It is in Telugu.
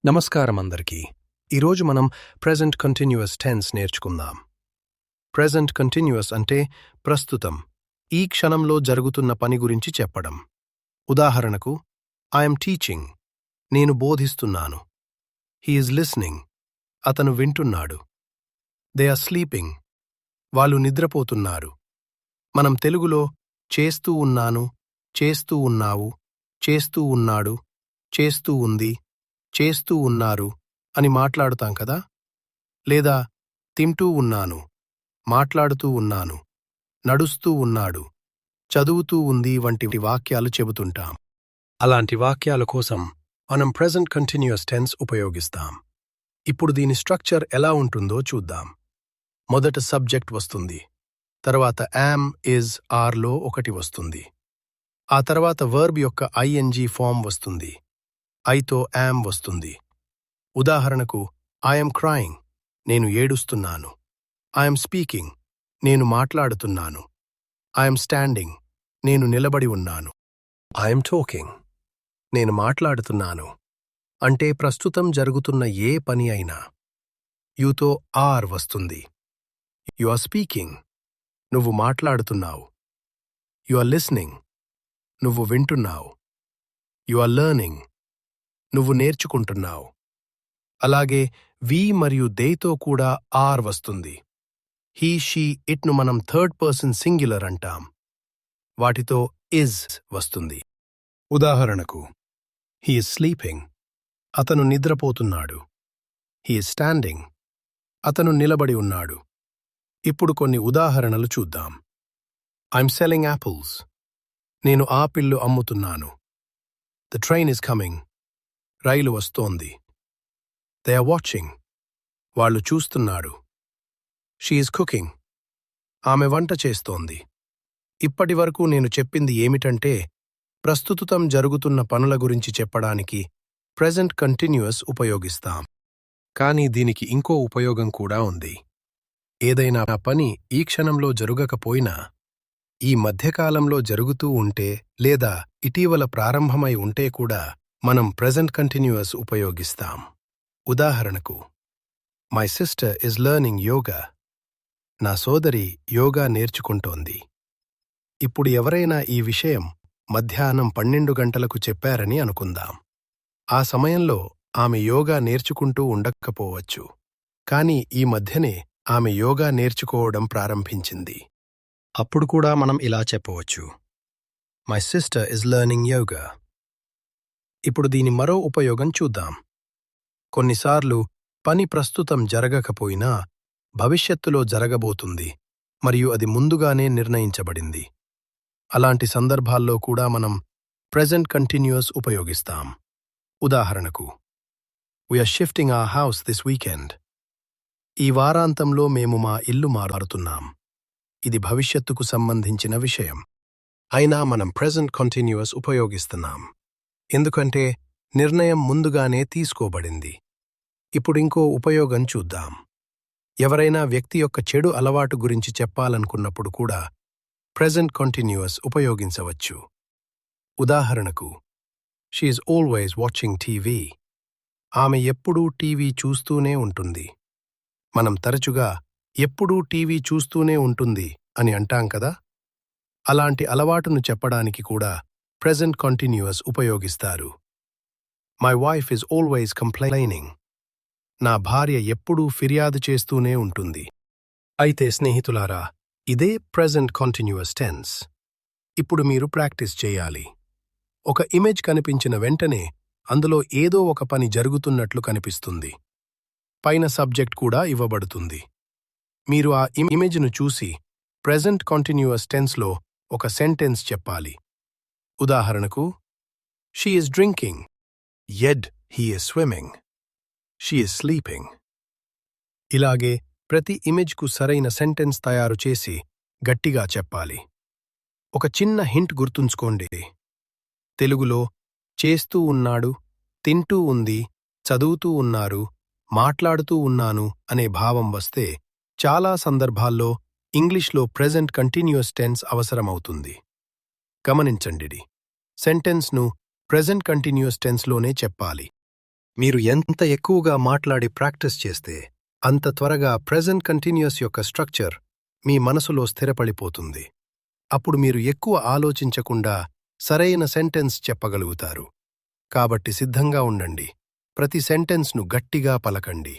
నమస్కారం అందరికీ. ఈరోజు మనం ప్రెజెంట్ కంటిన్యూయస్ టెన్స్ నేర్చుకుందాం. ప్రెజెంట్ కంటిన్యూయస్ అంటే ప్రస్తుతం, ఈ క్షణంలో జరుగుతున్న పని గురించి చెప్పడం. ఉదాహరణకు, ఐఎమ్ టీచింగ్, నేను బోధిస్తున్నాను. హీ ఈజ్ లిస్నింగ్, అతను వింటున్నాడు. దే ఆర్ స్లీపింగ్, వాళ్ళు నిద్రపోతున్నారు. మనం తెలుగులో చేస్తూ ఉన్నాను, చేస్తూ ఉన్నావు, చేస్తూ ఉన్నాడు, చేస్తూ ఉంది, చేస్తూ ఉన్నారు అని మాట్లాడుతాం కదా. లేదా తింటూ ఉన్నాను, మాట్లాడుతూ ఉన్నాను, నడుస్తూ ఉన్నాడు, చదువుతూ ఉంది వంటి వాక్యాలు చెబుతుంటాం. అలాంటి వాక్యాల కోసం మనం ప్రెజెంట్ కంటిన్యూయస్ టెన్స్ ఉపయోగిస్తాం. ఇప్పుడు దీని స్ట్రక్చర్ ఎలా ఉంటుందో చూద్దాం. మొదట సబ్జెక్ట్ వస్తుంది, తర్వాత యామ్, ఇజ్, ఆర్లో ఒకటి వస్తుంది. ఆ తర్వాత వర్బ్ యొక్క ఐఎన్జీ ఫామ్ వస్తుంది. ఐతో యామ్ వస్తుంది. ఉదాహరణకు, ఐఎమ్ క్రైయింగ్, నేను ఏడుస్తున్నాను. ఐఎమ్ స్పీకింగ్, నేను మాట్లాడుతున్నాను. ఐఎమ్ స్టాండింగ్, నేను నిలబడి ఉన్నాను. ఐఎమ్ టాకింగ్, నేను మాట్లాడుతున్నాను. అంటే ప్రస్తుతం జరుగుతున్న ఏ పని అయినా. యూతో ఆర్ వస్తుంది. యు ఆర్ స్పీకింగ్, నువ్వు మాట్లాడుతున్నావు. యు ఆర్ లిస్నింగ్, నువ్వు వింటున్నావు. యు ఆర్ లెర్నింగ్, నువ్వు నేర్చుకుంటున్నావు. అలాగే వి మరియు దేతో కూడా ఆర్ వస్తుంది. హీ, షీ, ఇట్ను మనం థర్డ్ పర్సన్ సింగ్యులర్ అంటాం. వాటితో ఇజ్ వస్తుంది. ఉదాహరణకు, హీ ఈజ్ స్లీపింగ్, అతను నిద్రపోతున్నాడు. హీ ఈజ్ స్టాండింగ్, అతను నిలబడి ఉన్నాడు. ఇప్పుడు కొన్ని ఉదాహరణలు చూద్దాం. ఐఎమ్ సెల్లింగ్ యాపిల్స్, నేను ఆపిళ్ళు అమ్ముతున్నాను. ద ట్రైన్ ఈజ్ కమింగ్, రైలు వస్తోంది. దే ఆర్ వాచింగ్, వాళ్ళు చూస్తున్నారు. షీ ఈజ్ కుకింగ్, ఆమె వంట చేస్తోంది. ఇప్పటి వరకు నేను చెప్పింది ఏమిటంటే, ప్రస్తుతం జరుగుతున్న పనుల గురించి చెప్పడానికి ప్రెజెంట్ కంటిన్యూయస్ ఉపయోగిస్తాం. కానీ దీనికి ఇంకో ఉపయోగం కూడా ఉంది. ఏదైనా పని ఈ క్షణంలో జరగకపోయినా, ఈ మధ్యకాలంలో జరుగుతూ ఉంటే లేదా ఇటీవల ప్రారంభమై ఉంటే కూడా మనం ప్రెజెంట్ కంటిన్యూయస్ ఉపయోగిస్తాం. ఉదాహరణకు, my sister is learning yoga, నా సోదరి యోగా నేర్చుకుంటోంది. ఇప్పుడు ఎవరైనా ఈ విషయం మధ్యాహ్నం 12 గంటలకు చెప్పారని అనుకుందాం. ఆ సమయంలో ఆమె యోగా నేర్చుకుంటూ ఉండకపోవచ్చు. కానీ ఈ మధ్యనే ఆమె యోగా నేర్చుకోవడం ప్రారంభించింది. అప్పుడు కూడా మనం ఇలా చెప్పవచ్చు, my sister is learning yoga. ఇప్పుడు దీని మరో ఉపయోగం చూద్దాం. కొన్నిసార్లు పని ప్రస్తుతం జరగకపోయినా భవిష్యత్తులో జరగబోతుంది మరియు అది ముందుగానే నిర్ణయించబడింది. అలాంటి సందర్భాల్లో కూడా మనం ప్రెజెంట్ కంటిన్యూయస్ ఉపయోగిస్తాం. ఉదాహరణకు, we are shifting our house this weekend. ఈ వారాంతంలో మేము మా ఇల్లు మారుతున్నాం. ఇది భవిష్యత్తుకు సంబంధించిన విషయం. అయినా మనం ప్రెజెంట్ కంటిన్యూయస్ ఉపయోగిస్తున్నాం, ఎందుకంటే నిర్ణయం ముందుగానే తీసుకోబడింది. ఇప్పుడు ఇంకో ఉపయోగం చూద్దాం. ఎవరైనా వ్యక్తి యొక్క చెడు అలవాటు గురించి చెప్పాలనుకున్నప్పుడు కూడా ప్రెజెంట్ కంటిన్యూయస్ ఉపయోగించవచ్చు. ఉదాహరణకు, she is always watching TV. ఆమె ఎప్పుడూ టీవీ చూస్తూనే ఉంటుంది. మనం తరచుగా ఎప్పుడూ టీవీ చూస్తూనే ఉంటుంది అని అంటాం కదా. అలాంటి అలవాటును చెప్పడానికి కూడా ప్రెజెంట్ కంటిన్యూయస్ ఉపయోగిస్తారు. My wife is always complaining. నా భార్య ఎప్పుడూ ఫిర్యాదు చేస్తూనే ఉంటుంది. అయితే స్నేహితులారా, ఇదే ప్రెజెంట్ కంటిన్యూయస్ టెన్స్. ఇప్పుడు మీరు ప్రాక్టీస్ చేయాలి. ఒక ఇమేజ్ కనిపించిన వెంటనే అందులో ఏదో ఒక పని జరుగుతున్నట్లు కనిపిస్తుంది. పైన సబ్జెక్ట్ కూడా ఇవ్వబడుతుంది. మీరు ఆ ఇమేజ్ను చూసి ప్రెజెంట్ కంటిన్యూయస్ టెన్స్లో ఒక సెంటెన్స్ చెప్పాలి. ఉదాహరణకు, షీ ఈజ్ డ్రింకింగ్, యెడ్ he is swimming, she is sleeping. ఇలాగే ప్రతి ఇమేజ్కు సరైన సెంటెన్స్ తయారు చేసి గట్టిగా చెప్పాలి. ఒక చిన్న హింట్ గుర్తుంచుకోండి. తెలుగులో చేస్తూ ఉన్నాడు, తింటూ ఉంది, చదువుతూ ఉన్నారు, మాట్లాడుతూ ఉన్నాను అనే భావం వస్తే చాలా సందర్భాల్లో ఇంగ్లీష్లో ప్రెజెంట్ కంటిన్యూయస్ టెన్స్ అవసరమవుతుంది. గమనించండి, సెంటెన్స్ను ప్రెజెంట్ కంటిన్యూయస్ టెన్స్లోనే చెప్పాలి. మీరు ఎంత ఎక్కువగా మాట్లాడి ప్రాక్టీస్ చేస్తే అంత త్వరగా ప్రెజెంట్ కంటిన్యూస్ యొక్క స్ట్రక్చర్ మీ మనసులో స్థిరపడిపోతుంది. అప్పుడు మీరు ఎక్కువ ఆలోచించకుండా సరైన సెంటెన్స్ చెప్పగలుగుతారు. కాబట్టి సిద్ధంగా ఉండండి. ప్రతి సెంటెన్స్ను గట్టిగా పలకండి.